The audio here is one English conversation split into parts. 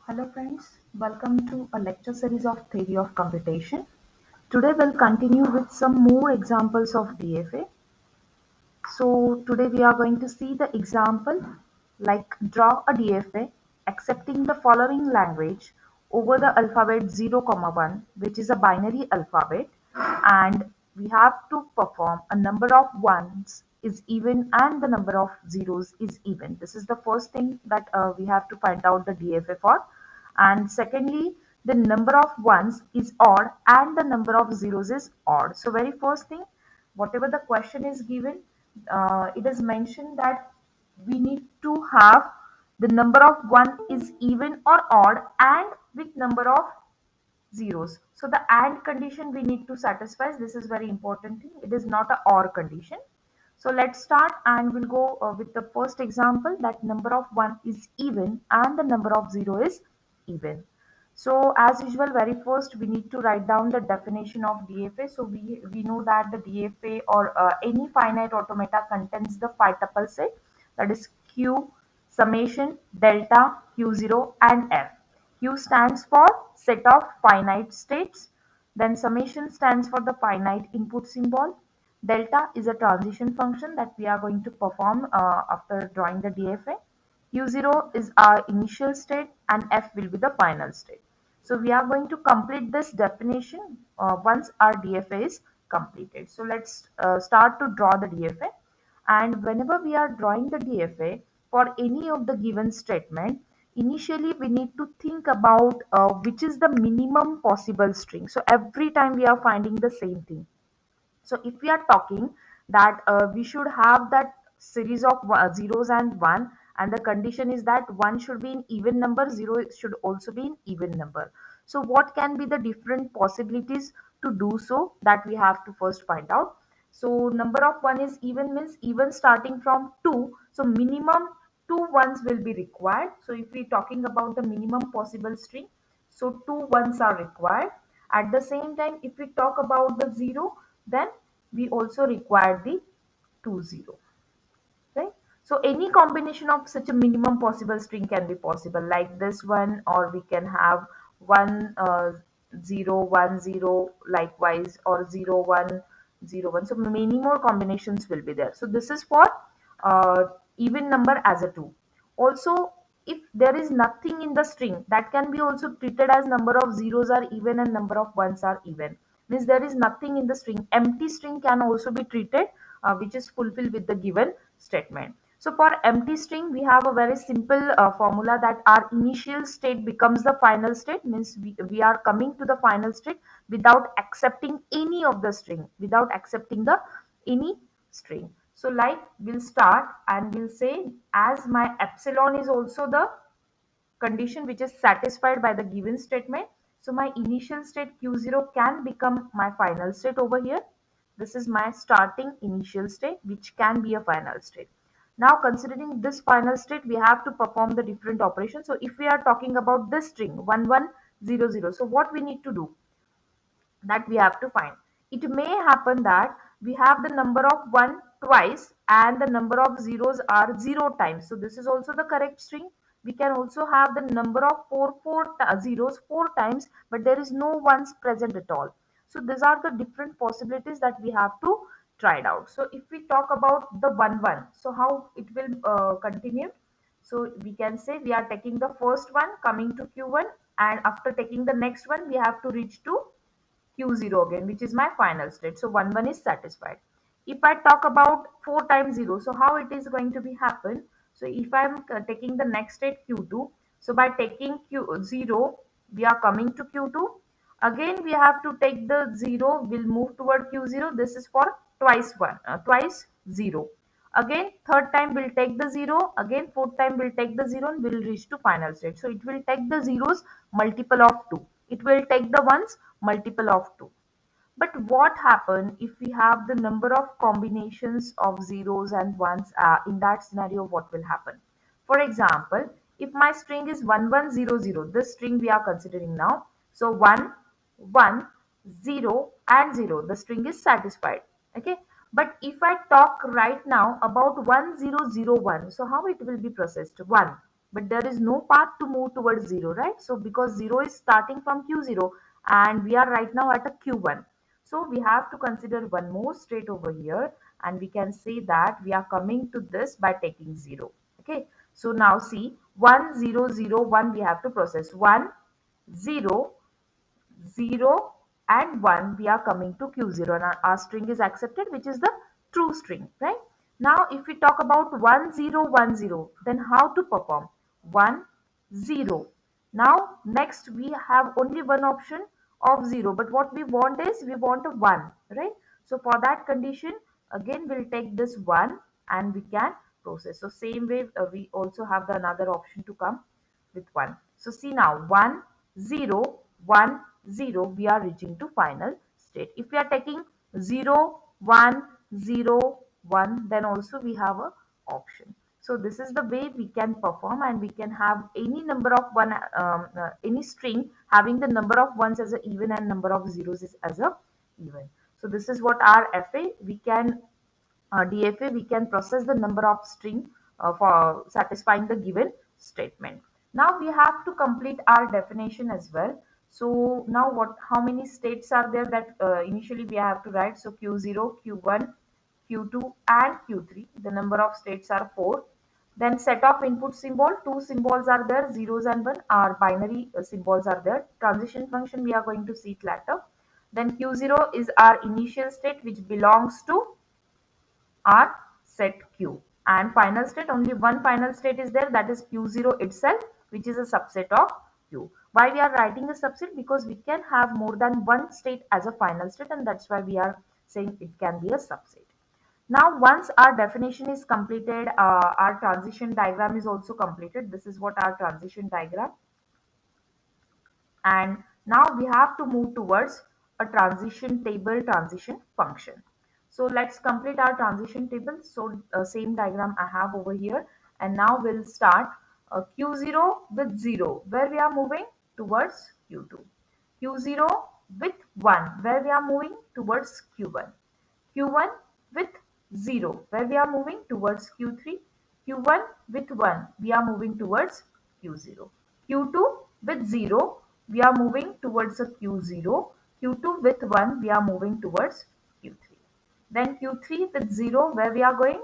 Hello friends, welcome to a lecture series of Theory of Computation. Today we'll continue with some more examples of DFA. So today we are going to see the example like draw a DFA accepting the following language over the alphabet 0, 1, which is a binary alphabet, and we have to perform a number of ones is even and the number of zeros is even. This is the first thing that we have to find out the DFA for. And secondly, the number of ones is odd and the number of zeros is odd. So very first thing, whatever the question is given, it is mentioned that we need to have the number of one is even or odd and with number of zeros. So the and condition we need to satisfy. This is very important thing. It is not a or condition. So let's start and we'll go with the first example that number of 1 is even and the number of 0 is even. So as usual, very first we need to write down the definition of DFA. So we know that the DFA or any finite automata contains the phi tuple set, that is Q, summation, delta, Q0 and F. Q stands for set of finite states. Then summation stands for the finite input symbol. Delta is a transition function that we are going to perform after drawing the DFA. Q0 is our initial state and F will be the final state. So we are going to complete this definition once our DFA is completed. So let's start to draw the DFA. And whenever we are drawing the DFA for any of the given statement, initially we need to think about which is the minimum possible string. So every time we are finding the same thing. So if we are talking that we should have that series of zeros and one, and the condition is that one should be in even number, zero should also be in even number. So what can be the different possibilities to do so, that we have to first find out. So number of one is even means even starting from 2. So minimum 2 ones will be required. So if we are talking about the minimum possible string, so 2 ones are required. At the same time, if we talk about the 0, then we also require the 2 0, right? So any combination of such a minimum possible string can be possible, like this one, or we can have 1 0 1 0 likewise, or 0 1 0 1. So many more combinations will be there. So this is for even number as a 2. Also, if there is nothing in the string, that can be also treated as number of zeros are even and number of ones are even. Means there is nothing in the string. Empty string can also be treated, which is fulfilled with the given statement. So for empty string, we have a very simple formula that our initial state becomes the final state. Means we are coming to the final state without accepting any of the string, without accepting the any string. So like we'll start and we'll say as my epsilon is also the condition which is satisfied by the given statement. So my initial state Q0 can become my final state over here. This is my starting initial state which can be a final state. Now considering this final state, we have to perform the different operations. So if we are talking about this string 1100, so what we need to do, that we have to find. It may happen that we have the number of 1 twice and the number of zeros are 0 times. So this is also the correct string. We can also have the number of zeros 4 times, but there is no ones present at all. So these are the different possibilities that we have to try it out. So if we talk about the 1 1, so how it will continue. So we can say we are taking the first one coming to Q1, and after taking the next one we have to reach to Q0 again, which is my final state. So 1 1 is satisfied. If I talk about 4 times 0, so how it is going to be happen? So if I am taking the next state Q2, so by taking Q0, we are coming to Q2. Again, we have to take the 0, we'll move toward Q0. This is for twice 0. Again, third time we'll take the 0. Again, fourth time we'll take the 0 and we'll reach to final state. So it will take the zeros multiple of 2. It will take the ones multiple of 2. But what happen if we have the number of combinations of zeros and ones? In that scenario, what will happen? For example, if my string is 1100, this string we are considering now. So 1, 1, 0 and 0, the string is satisfied. Okay. But if I talk right now about 1001, so how it will be processed? 1. but there is no path to move towards 0, right? So because 0 is starting from q0 and we are right now at a q1. So we have to consider one more state over here, and we can say that we are coming to this by taking 0. Okay, so now see 1 0 0 1 we have to process 1 0 0 and 1 we are coming to q0 and our string is accepted, which is the true string, right? Now if we talk about 1010, then how to perform 10. Now next we have only one option of 0, but what we want is we want a 1, right? So for that condition again we'll take this 1 and we can process. So same way we also have the another option to come with 1. So see now 1 0 1 0 we are reaching to final state. If we are taking 0 1 0 1, then also we have a option. So this is the way we can perform, and we can have any number of any string having the number of ones as a even and number of zeros is as a even. So this is what our FA we can DFA, we can process the number of string for satisfying the given statement. Now we have to complete our definition as well. So now how many states are there that initially we have to write? So Q0, Q1, Q2 and Q3. The number of states are 4. Then set of input symbol, two symbols are there, zeros and one are binary symbols are there. Transition function we are going to see it later. Then Q0 is our initial state which belongs to are set Q, and final state, only one final state is there, that is Q0 itself, which is a subset of Q. Why we are writing a subset? Because we can have more than one state as a final state, and that's why we are saying it can be a subset. Now once our definition is completed, our transition diagram is also completed. This is what our transition diagram, and now we have to move towards a transition table transition function. So let's complete our transition table. So same diagram I have over here, and now we'll start q0 with 0 where we are moving towards q2, q0 with 1 where we are moving towards q1, q1 with 0 where we are moving towards q3, q1 with 1 we are moving towards q0, q2 with 0 we are moving towards a q0, q2 with 1 we are moving towards q3. Then q3 with 0 where we are going,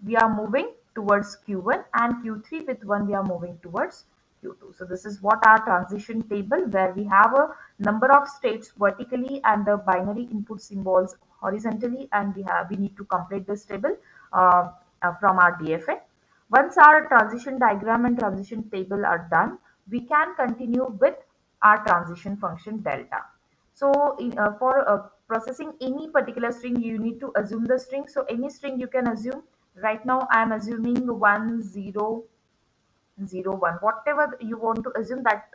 we are moving towards Q1, and Q3 with 1 we are moving towards Q2. So this is what our transition table, where we have a number of states vertically and the binary input symbols horizontally, and we need to complete this table from our DFA. Once our transition diagram and transition table are done, we can continue with our transition function delta. So for processing any particular string, you need to assume the string. So any string you can assume. Right now I am assuming 1 0 0 1. Whatever you want to assume, that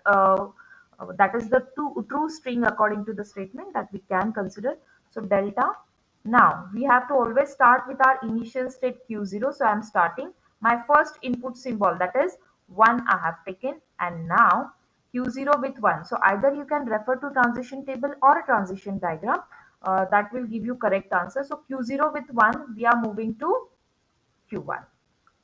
that is the true string according to the statement that we can consider. So delta. Now we have to always start with our initial state q0. So I am starting my first input symbol, that is 1 I have taken, and now q0 with 1. So either you can refer to transition table or a transition diagram, that will give you correct answer. So q0 with 1 we are moving to q1.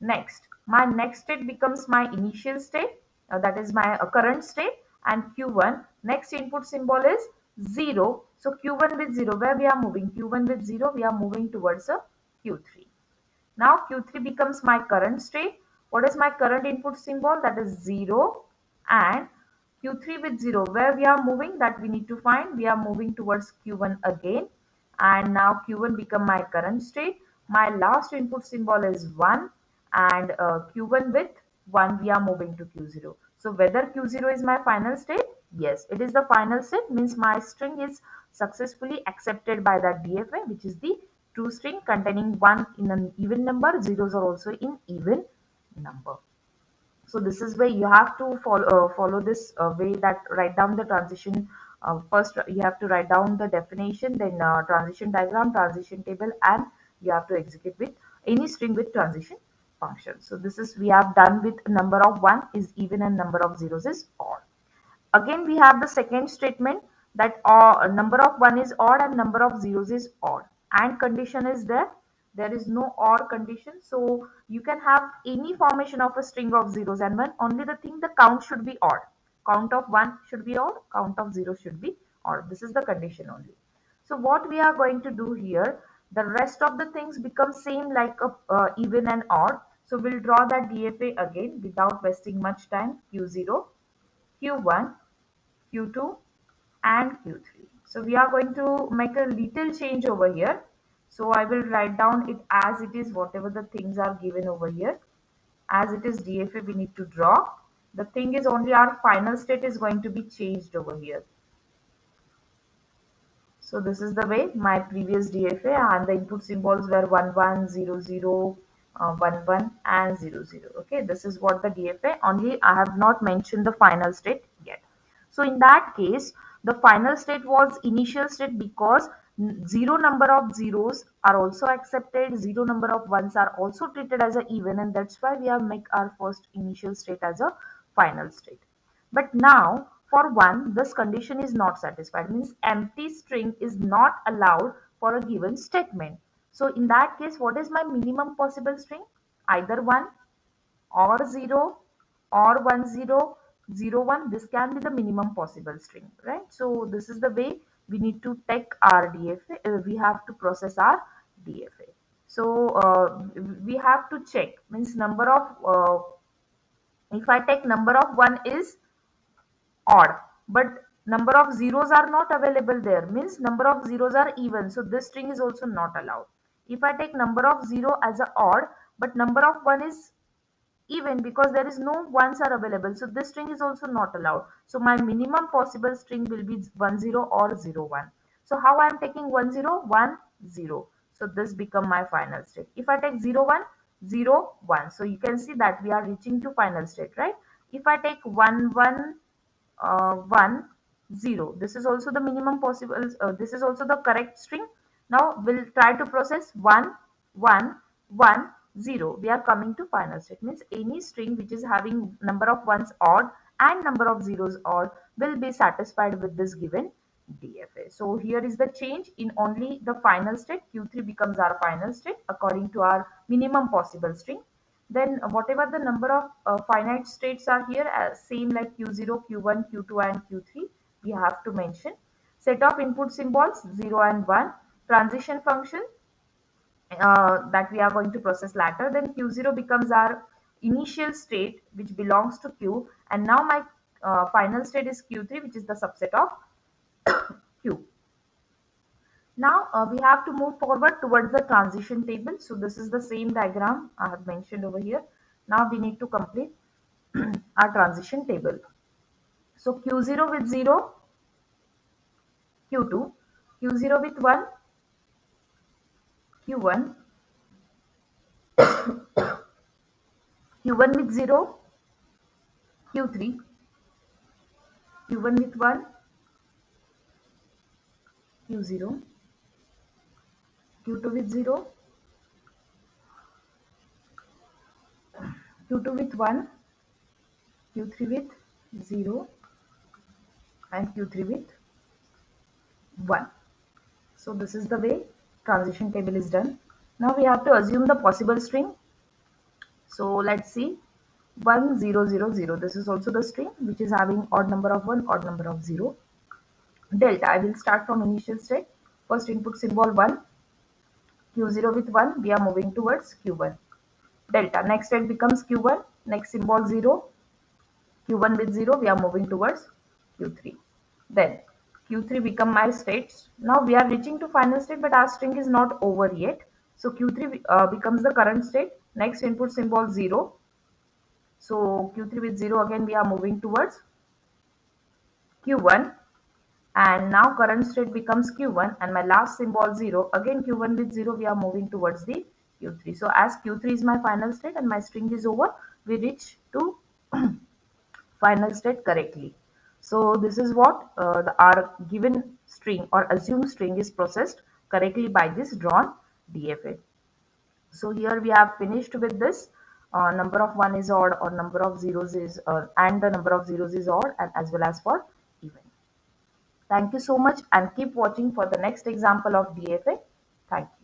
Next, my next state becomes my initial state, that is my current state, and q1. Next input symbol is 0. So q1 with 0 where we are moving, q1 with 0 we are moving towards a q3. Now q3 becomes my current state. What is my current input symbol? That is 0, and q3 with 0 where we are moving, that we need to find. We are moving towards q1 again, and now q1 become my current state. My last input symbol is 1, and q1 with 1 we are moving to q0. So whether q0 is my final state? Yes, it is the final state, means my string is successfully accepted by the DFA, which is the true string containing 1 in an even number, zeros are also in even number. So this is where you have to follow this way, that write down the transition. First you have to write down the definition, then transition diagram, transition table, and you have to execute with any string with transition function. So this is we have done with number of 1 is even and number of zeros is odd. Again we have the second statement, that number of 1 is odd and number of zeros is odd, and condition is there. there is no OR condition. So you can have any formation of a string of zeros and one. Only the thing, the count should be odd. Count of 1 should be odd, count of 0 should be odd. This is the condition only. So what we are going to do here, the rest of the things become same like a even and odd. So we'll draw that DFA again without wasting much time. Q0, Q1, Q2 and Q3. So we are going to make a little change over here. So I will write down it as it is, whatever the things are given over here. As it is DFA we need to draw. The thing is only our final state is going to be changed over here. So this is the way my previous DFA, and the input symbols were 1 1 0 0 1 1 and 0 0. Okay, this is what the DFA, only I have not mentioned the final state yet. So in that case, the final state was initial state because zero number of zeros are also accepted, zero number of ones are also treated as an even, and that's why we have make our first initial state as a final state. But now for 1, this condition is not satisfied, means empty string is not allowed for a given statement. So in that case, what is my minimum possible string? Either 1 or 0 or 1 0 0 1. This can be the minimum possible string, right? So this is the way we need to take our DFA. We have to process our DFA. So we have to check, means number of if I take number of 1 is odd, but number of zeros are not available there, means number of zeros are even, so this string is also not allowed. If I take number of 0 as a odd but number of 1 is even, because there is no ones are available, so this string is also not allowed. So my minimum possible string will be 1 0 or 0 1. So how I am taking 1 0 1 0, so this become my final state. If I take 0 1 0 1, so you can see that we are reaching to final state, right? If I take 1 1 1 0, this is also the minimum possible, this is also the correct string. Now we'll try to process 1 1 1 0. We are coming to final state, means any string which is having number of ones odd and number of zeros odd will be satisfied with this given DFA. So here is the change in only the final state. Q3 becomes our final state according to our minimum possible string. Then whatever the number of finite states are here, same like Q0, Q1, Q2 and Q3, we have to mention. Set of input symbols 0 and 1, transition function that we are going to process later. Then Q0 becomes our initial state which belongs to Q, and now my final state is Q3, which is the subset of Q. Now we have to move forward towards the transition table. So this is the same diagram I have mentioned over here. Now we need to complete our transition table. So Q0 with 0, Q2, Q0 with 1, Q1, Q1 with 0, Q3, Q1 with 1, Q0, Q2 with 0, Q2 with 1, Q3 with 0 and Q3 with 1. So this is the way transition table is done. Now we have to assume the possible string. So let's see, 1 0 0 0. This is also the string which is having odd number of 1, odd number of 0. Delta, I will start from initial state. First input symbol 1, Q0 with 1, we are moving towards Q1. Delta, next state becomes Q1, next symbol 0, Q1 with 0, we are moving towards Q3. Then Q3 become my states. Now we are reaching to final state, but our string is not over yet. So Q3 becomes the current state. Next input symbol 0. So Q3 with 0, again we are moving towards Q1. And now current state becomes Q1, and my last symbol 0. Again Q1 with 0, we are moving towards the Q3. So as Q3 is my final state and my string is over, we reach to final state correctly. So this is what our given string or assumed string is processed correctly by this drawn DFA. So here we have finished with this. Number of 1 is odd or number of zeros is and the number of zeros is odd, and as well as for even. Thank you so much, and keep watching for the next example of DFA. Thank you.